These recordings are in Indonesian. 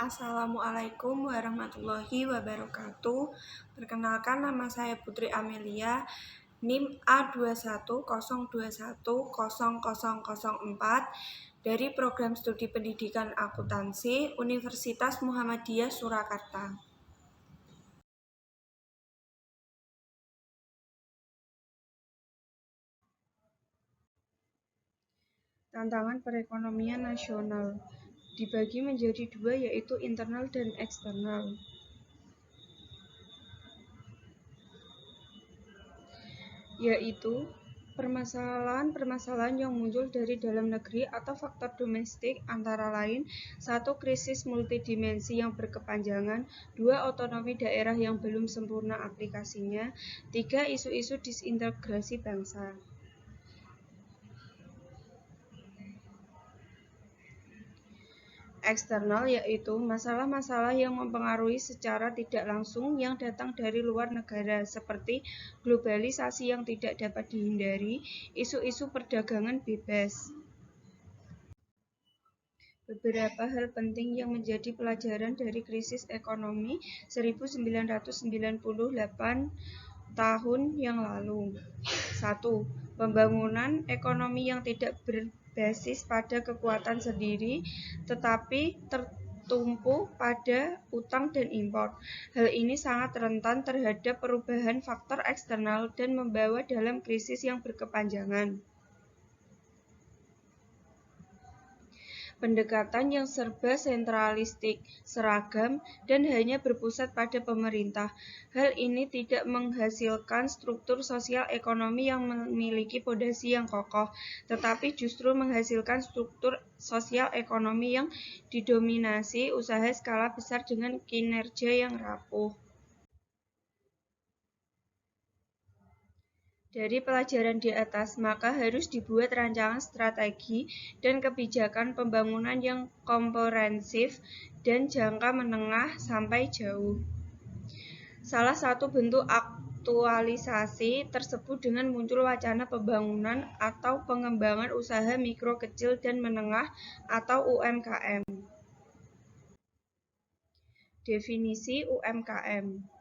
Assalamualaikum warahmatullahi wabarakatuh. Perkenalkan, nama saya Putri Amelia, NIM A2102100004 dari Program Studi Pendidikan Akuntansi Universitas Muhammadiyah Surakarta. Tantangan perekonomian nasional dibagi menjadi dua, yaitu internal dan eksternal. Yaitu permasalahan-permasalahan yang muncul dari dalam negeri atau faktor domestik, antara lain: 1. Krisis multidimensi yang berkepanjangan. 2. Otonomi daerah yang belum sempurna aplikasinya. 3. Isu-isu disintegrasi bangsa. Eksternal yaitu masalah-masalah yang mempengaruhi secara tidak langsung yang datang dari luar negara, seperti globalisasi yang tidak dapat dihindari, isu-isu perdagangan bebas. Beberapa hal penting yang menjadi pelajaran dari krisis ekonomi 1998 tahun yang lalu. 1. Pembangunan ekonomi yang tidak berbasis pada kekuatan sendiri, tetapi tertumpu pada utang dan impor. Hal ini sangat rentan terhadap perubahan faktor eksternal dan membawa dalam krisis yang berkepanjangan. Pendekatan yang serba sentralistik, seragam, dan hanya berpusat pada pemerintah. Hal ini tidak menghasilkan struktur sosial ekonomi yang memiliki fondasi yang kokoh, tetapi justru menghasilkan struktur sosial ekonomi yang didominasi usaha skala besar dengan kinerja yang rapuh. Dari pelajaran di atas, maka harus dibuat rancangan strategi dan kebijakan pembangunan yang komprehensif dan jangka menengah sampai jauh. Salah satu bentuk aktualisasi tersebut dengan muncul wacana pembangunan atau pengembangan usaha mikro, kecil, dan menengah atau UMKM. Definisi UMKM.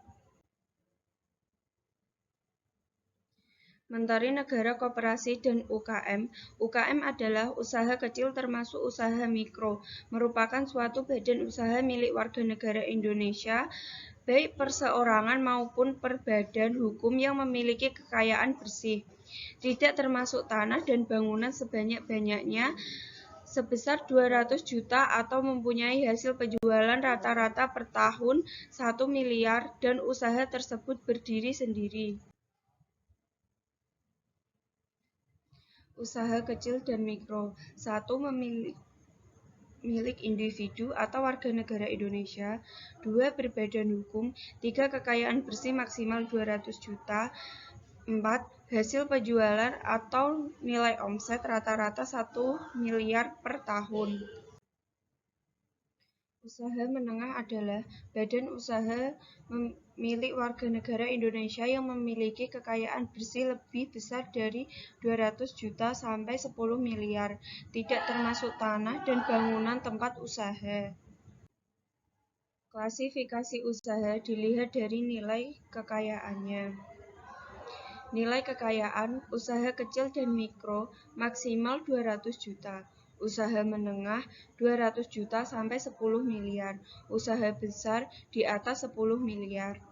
Menteri Negara Koperasi dan UKM. UKM adalah usaha kecil termasuk usaha mikro, merupakan suatu badan usaha milik warga negara Indonesia, baik perseorangan maupun per badan hukum yang memiliki kekayaan bersih, tidak termasuk tanah dan bangunan sebanyak-banyaknya sebesar 200 juta atau mempunyai hasil penjualan rata-rata per tahun 1 miliar dan usaha tersebut berdiri sendiri. Usaha kecil dan mikro. 1. Milik individu atau warga negara Indonesia. 2. Berbadan hukum. 3. Kekayaan bersih maksimal 200 juta. 4. Hasil penjualan atau nilai omset rata-rata 1 miliar per tahun. Usaha menengah adalah badan usaha milik warga negara Indonesia yang memiliki kekayaan bersih lebih besar dari 200 juta sampai 10 miliar, tidak termasuk tanah dan bangunan tempat usaha. Klasifikasi usaha dilihat dari nilai kekayaannya. Nilai kekayaan usaha kecil dan mikro maksimal 200 juta. Usaha menengah 200 juta sampai 10 miliar. Usaha besar di atas 10 miliar.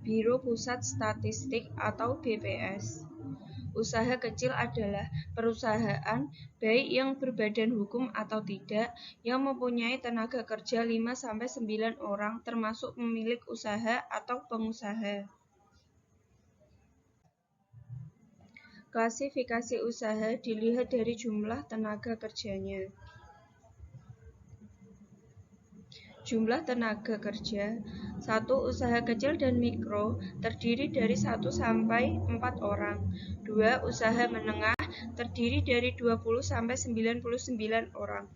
Biro Pusat Statistik atau BPS. Usaha kecil adalah perusahaan, baik yang berbadan hukum atau tidak, yang mempunyai tenaga kerja 5-9 orang termasuk pemilik usaha atau pengusaha. Klasifikasi usaha dilihat dari jumlah tenaga kerjanya. Jumlah tenaga kerja. 1. Usaha kecil dan mikro terdiri dari 1-4 orang. 2. Usaha menengah terdiri dari 20-99 orang.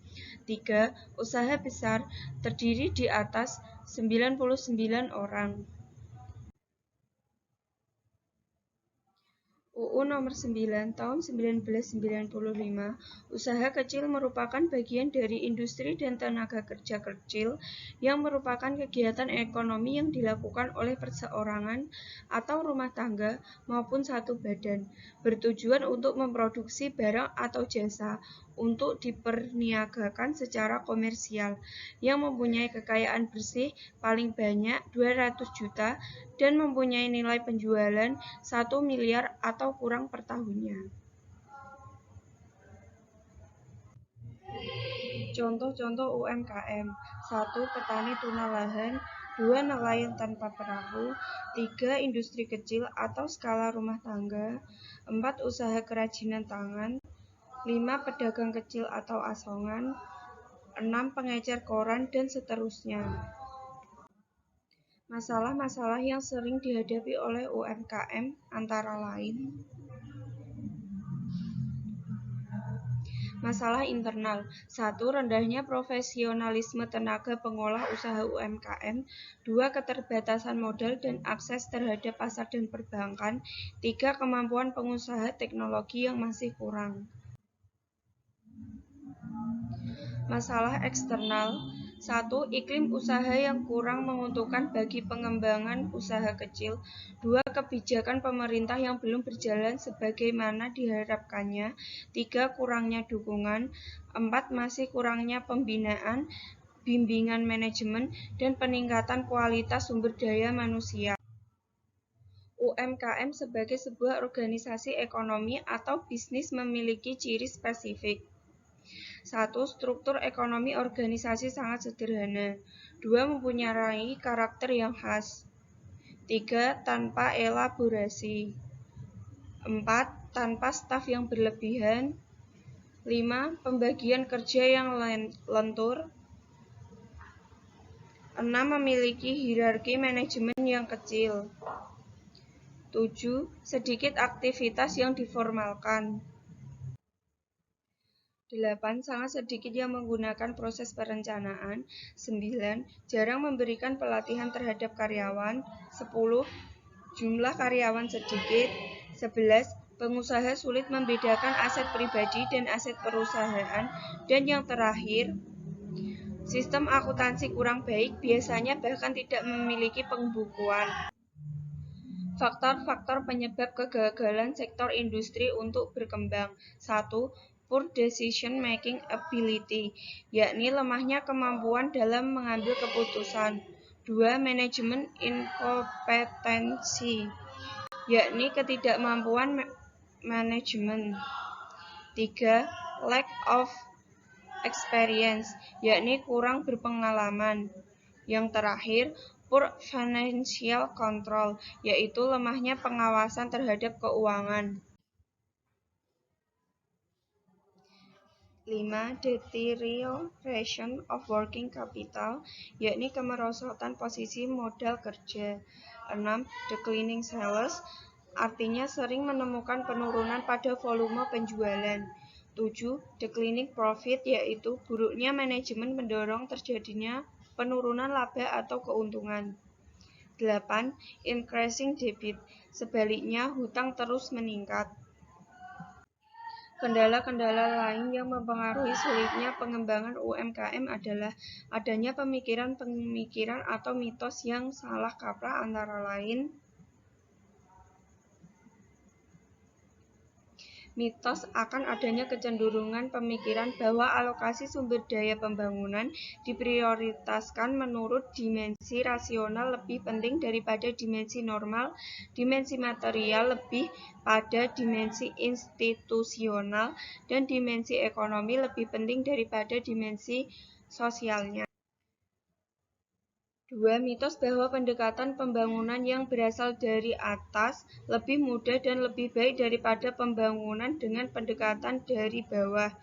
3. Usaha besar terdiri di atas 99 orang. UU Nomor 9 Tahun 1995, usaha kecil merupakan bagian dari industri dan tenaga kerja kecil yang merupakan kegiatan ekonomi yang dilakukan oleh perseorangan atau rumah tangga maupun satu badan, bertujuan untuk memproduksi barang atau jasa untuk diperniagakan secara komersial, yang mempunyai kekayaan bersih paling banyak 200 juta dan mempunyai nilai penjualan 1 miliar atau kurang per tahunnya. Contoh-contoh UMKM: 1. Petani tuna lahan, 2. Nelayan tanpa perahu, 3. Industri kecil atau skala rumah tangga, 4. Usaha kerajinan tangan, 5. Pedagang kecil atau asongan, 6. Pengecer koran, dan seterusnya. Masalah-masalah yang sering dihadapi oleh UMKM antara lain: masalah internal. 1. Rendahnya profesionalisme tenaga pengolah usaha UMKM. 2. Keterbatasan modal dan akses terhadap pasar dan perbankan. 3. Kemampuan pengusaha teknologi yang masih kurang. Masalah eksternal. 1. Iklim usaha yang kurang menguntungkan bagi pengembangan usaha kecil. 2. Kebijakan pemerintah yang belum berjalan sebagaimana diharapkannya. 3. Kurangnya dukungan. 4. Masih kurangnya pembinaan, bimbingan manajemen, dan peningkatan kualitas sumber daya manusia. UMKM sebagai sebuah organisasi ekonomi atau bisnis memiliki ciri spesifik. 1. Struktur ekonomi organisasi sangat sederhana. 2. Mempunyai karakter yang khas. 3. Tanpa elaborasi. 4. Tanpa staf yang berlebihan. 5. Pembagian kerja yang lentur. 6. Memiliki hierarki manajemen yang kecil. 7. Sedikit aktivitas yang diformalkan. 8. Sangat sedikit yang menggunakan proses perencanaan. 9. Jarang memberikan pelatihan terhadap karyawan. 10. Jumlah karyawan sedikit. 11. Pengusaha sulit membedakan aset pribadi dan aset perusahaan. Dan yang terakhir, sistem akuntansi kurang baik, biasanya bahkan tidak memiliki pembukuan. Faktor-faktor penyebab kegagalan sektor industri untuk berkembang. 1. Poor decision making ability, yakni lemahnya kemampuan dalam mengambil keputusan. 2. Manajemen inkompetensi, yakni ketidakmampuan manajemen. 3. Lack of experience, yakni kurang berpengalaman. Yang terakhir, poor financial control, yaitu lemahnya pengawasan terhadap keuangan. 5. Deterioration of working capital, yakni kemerosotan posisi modal kerja. 6. Declining sales, artinya sering menemukan penurunan pada volume penjualan. 7. Declining profit, yaitu buruknya manajemen mendorong terjadinya penurunan laba atau keuntungan. 8. Increasing debt, sebaliknya hutang terus meningkat. Kendala-kendala lain yang mempengaruhi sulitnya pengembangan UMKM adalah adanya pemikiran-pemikiran atau mitos yang salah kaprah, antara lain mitos akan adanya kecenderungan pemikiran bahwa alokasi sumber daya pembangunan diprioritaskan menurut dimensi rasional lebih penting daripada dimensi normal, dimensi material lebih pada dimensi institusional, dan dimensi ekonomi lebih penting daripada dimensi sosialnya. 2. Mitos bahwa pendekatan pembangunan yang berasal dari atas lebih mudah dan lebih baik daripada pembangunan dengan pendekatan dari bawah,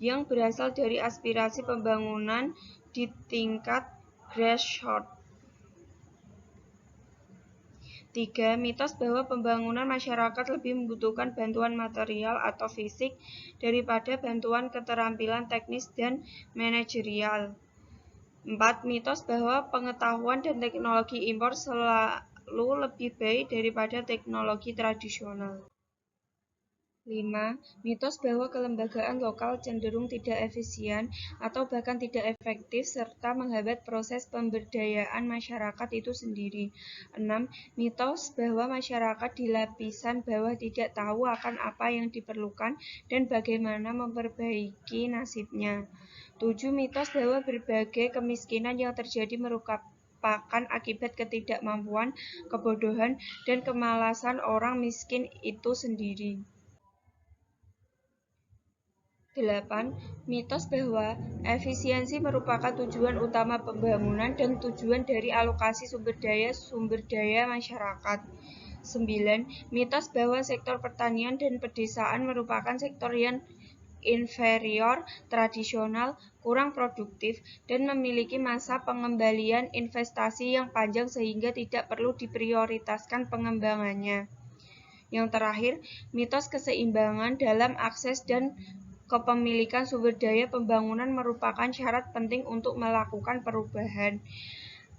yang berasal dari aspirasi pembangunan di tingkat grassroots. 3. Mitos bahwa pembangunan masyarakat lebih membutuhkan bantuan material atau fisik daripada bantuan keterampilan teknis dan manajerial. 4. Mitos bahwa pengetahuan dan teknologi impor selalu lebih baik daripada teknologi tradisional. 5. Mitos bahwa kelembagaan lokal cenderung tidak efisien atau bahkan tidak efektif serta menghambat proses pemberdayaan masyarakat itu sendiri. 6. Mitos bahwa masyarakat di lapisan bawah tidak tahu akan apa yang diperlukan dan bagaimana memperbaiki nasibnya. 7. Mitos bahwa berbagai kemiskinan yang terjadi merupakan akibat ketidakmampuan, kebodohan, dan kemalasan orang miskin itu sendiri. 8. Mitos bahwa efisiensi merupakan tujuan utama pembangunan dan tujuan dari alokasi sumber daya masyarakat. 9. Mitos bahwa sektor pertanian dan pedesaan merupakan sektor yang inferior, tradisional, kurang produktif, dan memiliki masa pengembalian investasi yang panjang sehingga tidak perlu diprioritaskan pengembangannya. Yang terakhir, mitos keseimbangan dalam akses dan kepemilikan sumber daya pembangunan merupakan syarat penting untuk melakukan perubahan.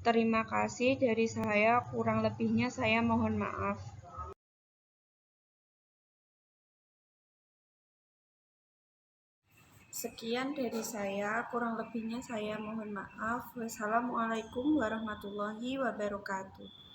Terima kasih dari saya, kurang lebihnya saya mohon maaf. Sekian dari saya, kurang lebihnya saya mohon maaf. Wassalamualaikum warahmatullahi wabarakatuh.